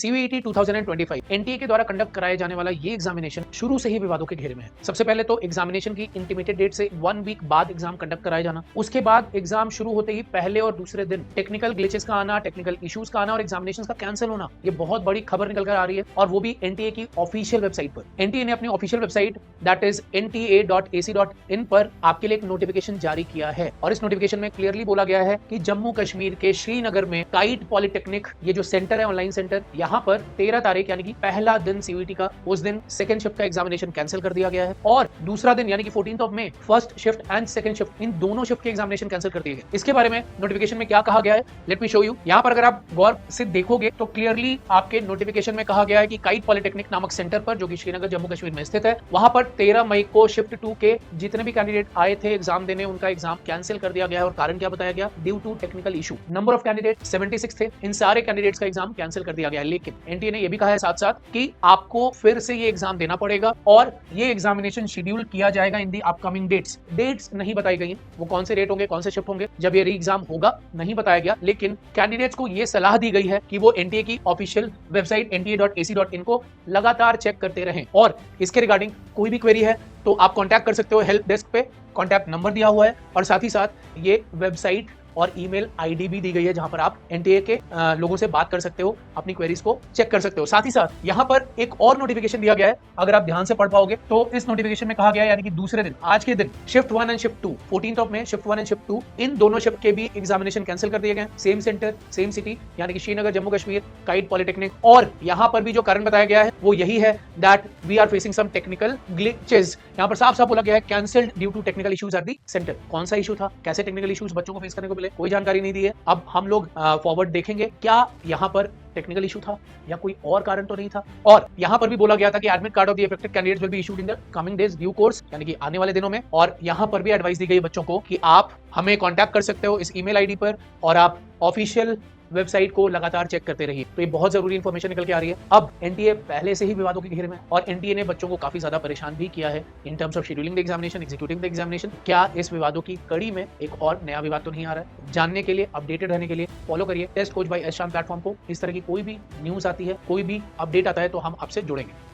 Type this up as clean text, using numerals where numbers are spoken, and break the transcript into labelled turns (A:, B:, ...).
A: सीवीईटी 2025 NTA के द्वारा conduct कराया जाने वाला ये एग्जामिनेशन शुरू से ही विवादों के घेरे में है। सबसे पहले तो एग्जामिनेशन की इंटीमेटेड डेट से 1 वीक बाद एग्जाम कंडक्ट कराया जाना, उसके बाद एग्जाम शुरू होते ही पहले और दूसरे दिन टेक्निकल ग्लिचेस का आना, टेक्निकल इश्यूज का आना और एग्जामिनेशन का कैंसिल होना, ये बहुत बड़ी खबर निकल कर आ रही है और वो भी एनटीए की ऑफिशियल वेबसाइट पर। एनटीए ने अपनी official website that is nta.ac.in पर आपके लिए एक नोटिफिकेशन जारी किया है और इस नोटिफिकेशन में क्लियरली बोला गया है कि जम्मू कश्मीर के श्रीनगर में काइट पॉलिटेक्निक, ये जो सेंटर है ऑनलाइन सेंटर, यहाँ पर 13 तारीख यानी कि पहला दिन सीयूईटी का, उस दिन सेकंड शिफ्ट का एग्जामिनेशन कैंसिल कर दिया गया है और दूसरा दिन यानी कि 14 मई first shift and second shift, इन दोनों शिफ्ट के एग्जामिनेशन कैंसिल कर दिए गए। इसके बारे में नोटिफिकेशन में क्या कहा गया है, लेट मी शो यू। यहाँ पर अगर आप गौर से देखोगे तो क्लियरली आपके नोटिफिकेशन में कहा गया है कि काइट पॉलिटेक्निक नामक सेंटर पर, जो कि श्रीनगर जम्मू कश्मीर में स्थित है, वहां पर 13 मई को शिफ्ट 2 के जितने भी कैंडिडेट आए थे एग्जाम देने, उनका एग्जाम कैंसिल कर दिया गया है और कारण क्या बताया गया, due to technical issue. Number of candidate 76 थे, इन सारे कैंडिडेट्स का एग्जाम कैंसिल कर दिया गया है। लेकिन एनटीए ने यह भी कहा है साथ साथ कि आपको फिर से ये एग्जाम देना पड़ेगा और ये एग्जामिनेशन शेड्यूल किया जाएगा इन दी अपकमिंग डेट्स नहीं बताई गई, वो कौन से डेट होंगे, कौन से शिफ्ट होंगे, जब ये री एग्जाम होगा नहीं बताया गया। लेकिन कैंडिडेट्स को ये सलाह दी गई है कि वो एनटीए की ऑफिशियल वेबसाइट nta.ac.in को लगातार चेक करते रहें और इसके रिगार्डिंग कोई भी क्वेरी है तो आप कांटेक्ट कर सकते हो हेल्प डेस्क पे, कांटेक्ट नंबर दिया हुआ है और साथ ही साथ ये वेबसाइट और ईमेल आईडी भी दी गई है जहां पर आप एनटीए के लोगों से बात कर सकते हो, अपनी क्वेरीज को चेक कर सकते हो। साथ ही साथ यहां पर एक और नोटिफिकेशन दिया गया है, अगर आप ध्यान से पढ़ पाओगे तो इस नोटिफिकेशन में कहा गया है यानी कि दूसरे दिन, आज के दिन शिफ्ट 1 एंड शिफ्ट 2, 14 मई शिफ्ट 1 एंड शिफ्ट 2, इन दोनों शिफ्ट के भी एग्जामिनेशन कैंसिल कर दिए गए। सेम सेंटर सेम सिटी यानी कि श्रीनगर जम्मू कश्मीर काइट पॉलिटेक्निक, और यहां पर भी जो कारण बताया गया है वो यही है that we are facing some technical glitches. यहां पर साफ साफ बोला गया है cancelled due to technical issues at the centre. कौन सा इशू था, कैसे टेक्निकल इश्यूज बच्चों को फेस करने को मिले, कोई जानकारी नहीं दी है। अब हम लोग फॉरवर्ड देखेंगे क्या यहां पर टेक्निकल इशू था या कोई और कारण तो नहीं था। और यहां पर भी बोला गया था कि admit card of the affected candidates will be issued in the coming days due course, यानी कि आने वाले दिनों में। और यहां पर भी एडवाइस दी गई बच्चों को कि आप हमें कांटेक्ट कर सकते हो इस ईमेल आईडी पर और आप ऑफिशियल वेबसाइट को लगातार चेक करते रहिए। तो ये बहुत जरूरी इंफॉर्मेशन निकल के आ रही है। अब एनटीए पहले से ही विवादों के घेरे में और एनटीए ने बच्चों को काफी ज्यादा परेशान भी किया है in terms of scheduling the examination, executing the examination. क्या इस विवादों की कड़ी में एक और नया विवाद तो नहीं आ रहा है? जानने के लिए, अपडेटेड रहने के लिए फॉलो करिए test coach by S Shyam platform को। इस तरह की कोई भी न्यूज आती है, कोई भी अपडेट आता है तो हम आपसे जुड़ेंगे।